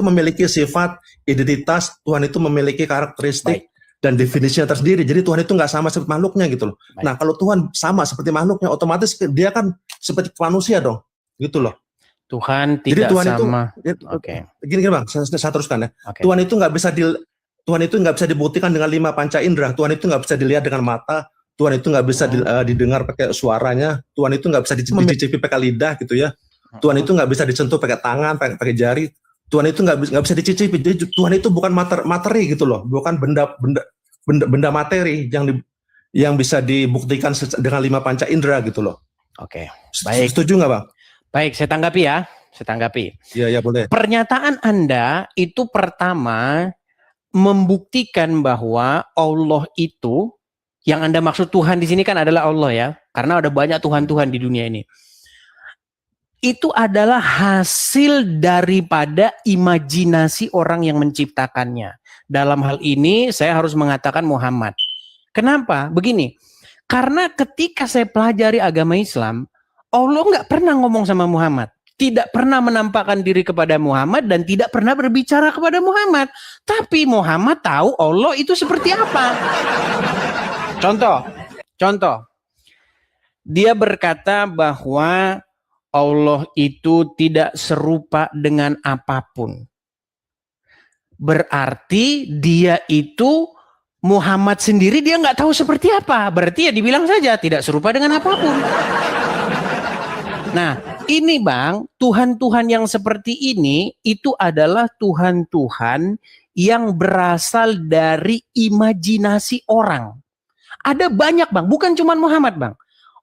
memiliki sifat, identitas, Tuhan itu memiliki karakteristik dan definisinya tersendiri. Jadi Tuhan itu nggak sama seperti makhluknya gitu loh. Nah kalau Tuhan sama seperti makhluknya, otomatis dia kan seperti manusia dong, gitu loh. Tuhan Jadi tidak Tuhan sama. Gini Bang, saya teruskan ya. Tuhan itu nggak bisa dibuktikan dengan 5 panca indera. Tuhan itu nggak bisa dilihat dengan mata. Tuhan itu nggak bisa didengar pakai suaranya. Tuhan itu nggak bisa dicicipi pakai lidah gitu ya. Tuhan itu nggak bisa disentuh pakai tangan, pakai jari. Tuhan itu nggak bisa dicicipi. Jadi Tuhan itu bukan materi gitu loh, bukan benda materi yang bisa dibuktikan dengan 5 panca indera gitu loh. Oke, baik. Setuju nggak Bang? Baik, saya tanggapi ya. Saya tanggapi. Iya boleh. Pernyataan Anda itu pertama membuktikan bahwa Allah itu, yang Anda maksud Tuhan di sini kan adalah Allah ya, karena ada banyak Tuhan-Tuhan di dunia ini. Itu adalah hasil daripada imajinasi orang yang menciptakannya. Dalam hal ini saya harus mengatakan Muhammad. Kenapa? Begini, karena ketika saya pelajari agama Islam, Allah nggak pernah ngomong sama Muhammad. Tidak pernah menampakkan diri kepada Muhammad dan tidak pernah berbicara kepada Muhammad. Tapi Muhammad tahu Allah itu seperti apa. Contoh. Dia berkata bahwa Allah itu tidak serupa dengan apapun. Berarti dia itu Muhammad sendiri dia nggak tahu seperti apa. Berarti ya dibilang saja tidak serupa dengan apapun. Nah, ini Bang, Tuhan-Tuhan yang seperti ini itu adalah Tuhan-Tuhan yang berasal dari imajinasi orang. Ada banyak Bang, bukan cuma Muhammad Bang.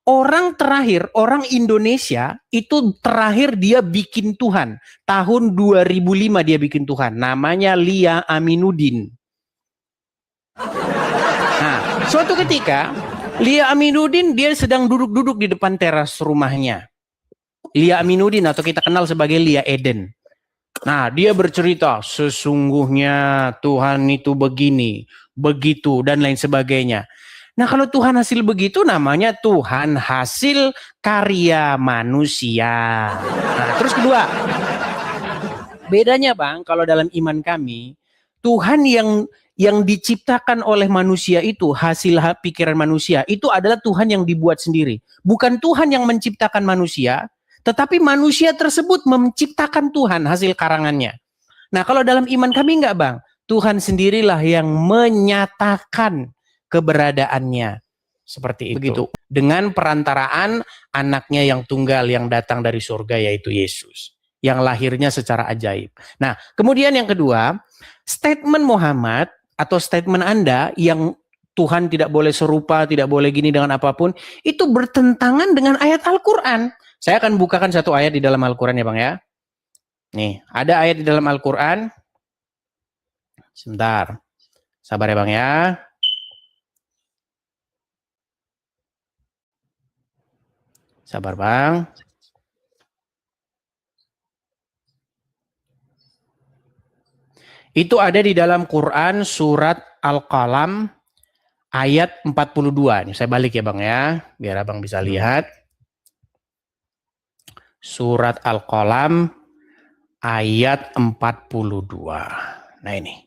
Orang terakhir, orang Indonesia itu terakhir dia bikin Tuhan. Tahun 2005 dia bikin Tuhan. Namanya Lia Aminuddin. Nah, suatu ketika Lia Aminuddin dia sedang duduk-duduk di depan teras rumahnya. Lia Aminuddin atau kita kenal sebagai Lia Eden. Nah, dia bercerita sesungguhnya Tuhan itu begini, begitu dan lain sebagainya. Nah, kalau Tuhan hasil begitu namanya Tuhan hasil karya manusia. Nah, terus kedua, bedanya Bang, kalau dalam iman kami, Tuhan yang diciptakan oleh manusia itu, hasil pikiran manusia, itu adalah Tuhan yang dibuat sendiri. Bukan Tuhan yang menciptakan manusia, tetapi manusia tersebut menciptakan Tuhan hasil karangannya. Nah, kalau dalam iman kami enggak Bang, Tuhan sendirilah yang menyatakan keberadaannya seperti itu. Begitu. Dengan perantaraan anaknya yang tunggal yang datang dari surga yaitu Yesus. Yang lahirnya secara ajaib. Nah, kemudian yang kedua, statement Muhammad atau statement Anda yang Tuhan tidak boleh serupa, tidak boleh gini dengan apapun, itu bertentangan dengan ayat Al-Quran. Saya akan bukakan satu ayat di dalam Al-Quran ya Bang ya. Nih, ada ayat di dalam Al-Quran. Sebentar. Sabar ya Bang ya. Sabar Bang. Itu ada di dalam Quran surat Al-Qalam ayat 42. Ini saya balik ya Bang ya, biar Abang bisa lihat. Surat Al-Qalam ayat 42. Nah ini.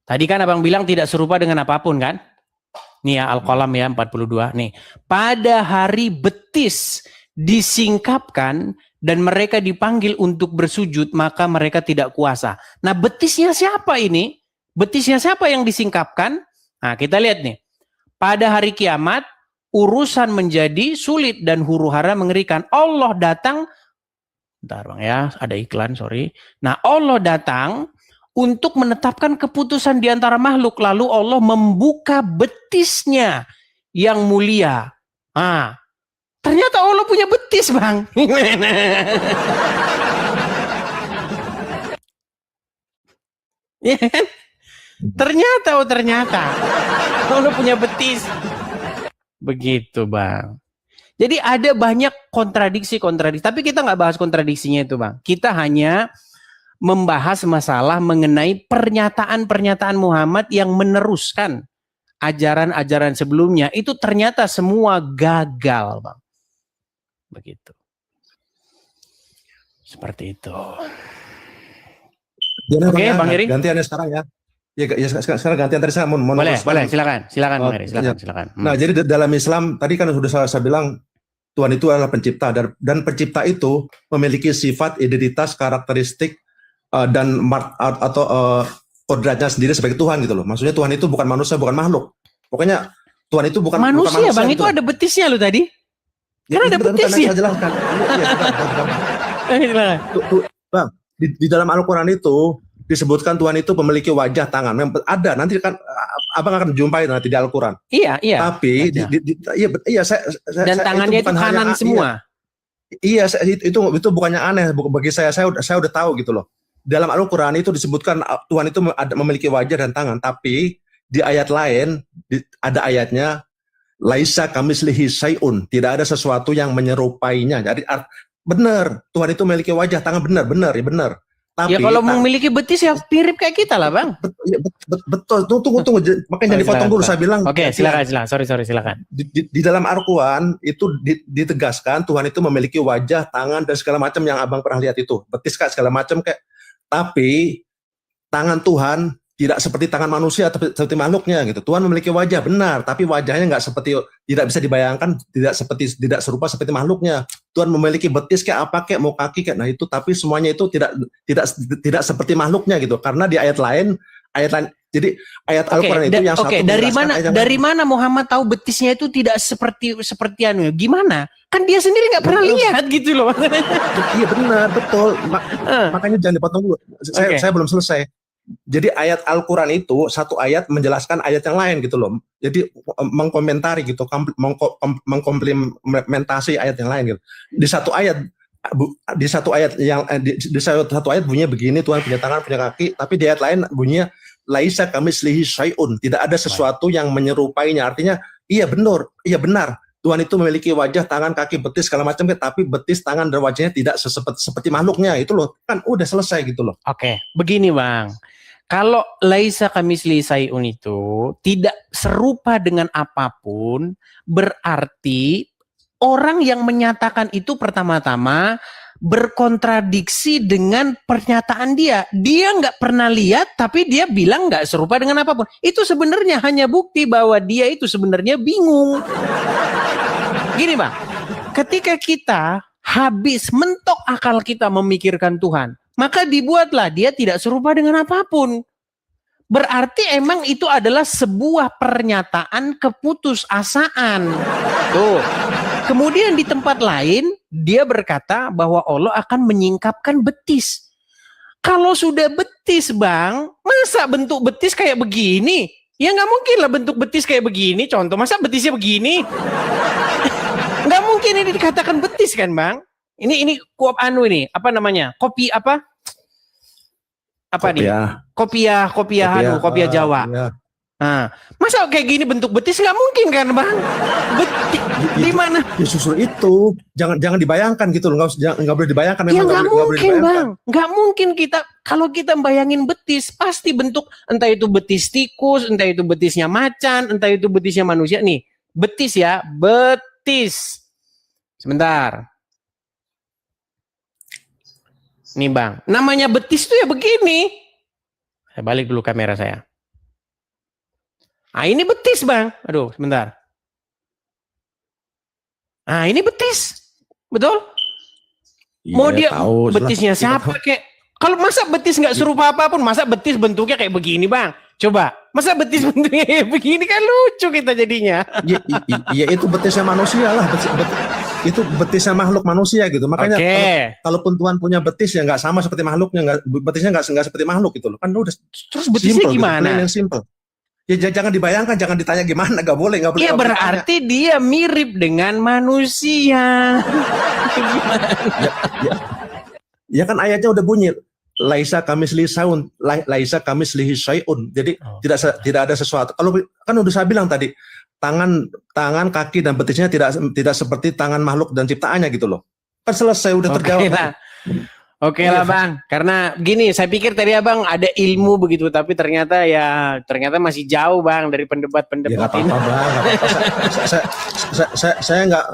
Tadi kan Abang bilang tidak serupa dengan apapun kan? Nih ya Al-Qalam ya 42. Nih, pada hari betis disingkapkan dan mereka dipanggil untuk bersujud, maka mereka tidak kuasa. Nah, betisnya siapa ini? Betisnya siapa yang disingkapkan? Nah, kita lihat nih. Pada hari kiamat, urusan menjadi sulit dan huru-hara mengerikan. Allah datang, bentar Bang ya, ada iklan, sorry. Nah, Allah datang untuk menetapkan keputusan di antara makhluk. Lalu Allah membuka betisnya yang mulia. Ternyata Allah punya betis Bang. Ya kan? Ternyata Allah punya betis. Begitu Bang. Jadi ada banyak kontradiksi. Tapi kita nggak bahas kontradiksinya itu Bang. Kita hanya membahas masalah mengenai pernyataan-pernyataan Muhammad yang meneruskan ajaran-ajaran sebelumnya. Itu ternyata semua gagal Bang. Begitu. Seperti itu. gantiannya Oke, Bang Heri. Gantiannya sekarang ya. Ya sekarang gantian tadi saya mau Boleh, silakan Bang Heri, silakan. Nah, jadi dalam Islam tadi kan sudah saya bilang Tuhan itu adalah pencipta, dan pencipta itu memiliki sifat, identitas, karakteristik dan kodratnya sendiri sebagai Tuhan gitu loh. Maksudnya Tuhan itu bukan manusia, bukan makhluk. Pokoknya Tuhan itu bukan manusia, Bang, gitu itu ada betisnya loh tadi. Kan ada betisnya. Saya jelaskan. Bang, di dalam Al-Quran itu disebutkan Tuhan itu memiliki wajah, tangan. Ada, nanti kan Abang akan jumpai nanti di Al-Quran. Iya. Tapi dan tangannya itu kanan semua. Iya, itu bukannya aneh bagi saya udah tahu gitu loh. Dalam Al-Quran itu disebutkan Tuhan itu memiliki wajah dan tangan, tapi di ayat lain ada ayatnya laisa kamislihi syai'un, tidak ada sesuatu yang menyerupainya. Jadi benar, Tuhan itu memiliki wajah, tangan, benar. Tapi ya kalau memiliki betis ya mirip kayak kita lah, Bang. Betul. Tunggu. Makanya jangan dipotong dulu, saya bilang. Oke, silakan. Sorry, silakan. Di dalam Al-Quran itu ditegaskan Tuhan itu memiliki wajah, tangan, dan segala macam yang Abang pernah lihat itu. Betis Kak, segala macam kayak. Tapi tangan Tuhan tidak seperti tangan manusia, tapi seperti makhluknya gitu. Tuhan memiliki wajah, benar, tapi wajahnya tidak bisa dibayangkan, tidak serupa seperti makhluknya. Tuhan memiliki betis kayak apa, kayak mau kaki kayak, nah itu, tapi semuanya itu tidak seperti makhluknya gitu. Karena di ayat lain, jadi ayat Al-Quran itu yang satu. Dari mana Muhammad tahu betisnya itu tidak seperti anu? Gimana? Kan dia sendiri nggak pernah lihat gitu loh. Iya benar, betul. Makanya jangan dipotong dulu. Saya belum selesai. Jadi ayat Al-Quran itu satu ayat menjelaskan ayat yang lain gitu loh. Jadi mengkomentari gitu, mengkomplementasi ayat yang lain gitu. Di satu ayat bunyinya begini, Tuhan punya tangan, punya kaki, tapi di ayat lain bunyinya laisa kamislihi syai'un, tidak ada sesuatu yang menyerupainya. Artinya iya benar. Tuhan itu memiliki wajah, tangan, kaki, betis segala macam, tapi betis, tangan, dan wajahnya tidak seperti makhluknya. Itu loh, kan udah selesai gitu loh. Oke, begini Bang. Kalau laisa kamislihi syai'un itu tidak serupa dengan apapun, berarti orang yang menyatakan itu pertama-tama berkontradiksi dengan pernyataan dia. Dia nggak pernah lihat, tapi dia bilang nggak serupa dengan apapun. Itu sebenarnya hanya bukti bahwa dia itu sebenarnya bingung. Gini Bang, ketika kita habis mentok akal kita memikirkan Tuhan, maka dibuatlah dia tidak serupa dengan apapun. Berarti emang itu adalah sebuah pernyataan keputusasaan. Tuh. Kemudian di tempat lain, dia berkata bahwa Allah akan menyingkapkan betis. Kalau sudah betis Bang, masa bentuk betis kayak begini? Ya nggak mungkin lah bentuk betis kayak begini. Contoh, masa betisnya begini? Nggak mungkin ini dikatakan betis kan Bang? Ini kuap anu ini, apa namanya? Kopi apa? Apa nih? Kopiah Jawa. Iya. Nah, masa kayak gini bentuk betis nggak mungkin kan Bang? Di mana? Ya justru itu, jangan dibayangkan gitu loh, nggak boleh dibayangkan. Ya nggak mungkin Bang, nggak mungkin kalau kita bayangin betis pasti bentuk, entah itu betis tikus, entah itu betisnya macan, entah itu betisnya manusia. Nih betis ya, betis. Sebentar. Nih Bang, namanya betis tuh ya begini. Saya balik dulu kamera saya. Ah ini betis Bang. Aduh sebentar. Ah ini betis. Betul? Mau dia tahu, betisnya siapa kayak. Kalau masa betis nggak serupa apapun, masa betis bentuknya kayak begini Bang? Coba, masa betis bentuknya kayak begini kan lucu kita jadinya. Ya itu betisnya manusia lah. Itu betisnya makhluk manusia gitu. Makanya kalaupun Tuhan punya betis ya nggak sama seperti makhluknya, betisnya nggak seperti makhluk gitu loh. Kan udah. Terus betisnya simple, gimana? Gitu, yang simple. Ya jangan dibayangkan, jangan ditanya gimana, nggak boleh. Iya berarti dia mirip dengan manusia. Ya kan ayatnya udah bunyi laisa kamislihi syai'un, laisa kamislihi syai'un. Jadi tidak ada sesuatu. Kalau kan udah saya bilang tadi, tangan, kaki dan betisnya tidak seperti tangan makhluk dan ciptaannya gitu loh. Kan selesai udah terjawab. Oke lah Bang, karena gini saya pikir tadi Abang ada ilmu begitu, tapi ternyata masih jauh Bang dari pendebat-pendebat ya, ini.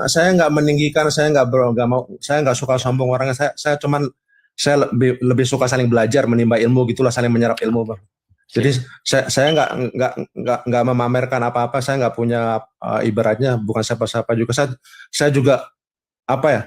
Saya nggak meninggikan, saya nggak mau, saya nggak suka sombong orangnya. Saya cuman saya lebih suka saling belajar, menimba ilmu gitulah, saling menyerap ilmu, Bang. Jadi saya nggak memamerkan apa-apa, saya nggak punya ibaratnya bukan siapa-siapa juga. Saya juga apa ya?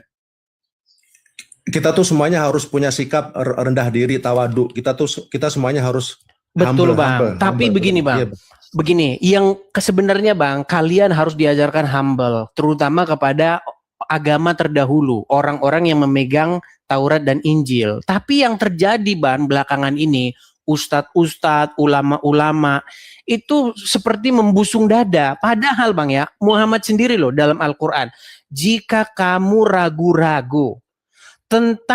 Kita tuh semuanya harus punya sikap rendah diri, tawadu. Kita semuanya harus betul, humble, Bang. Tapi begini, Bang. Iya. Begini, yang sebenarnya, Bang, kalian harus diajarkan humble, terutama kepada agama terdahulu, orang-orang yang memegang Taurat dan Injil. Tapi yang terjadi, Bang, belakangan ini, ustadz-ustadz, ulama-ulama, itu seperti membusung dada. Padahal, Bang, ya, Muhammad sendiri loh dalam Al-Quran, jika kamu ragu-ragu tentang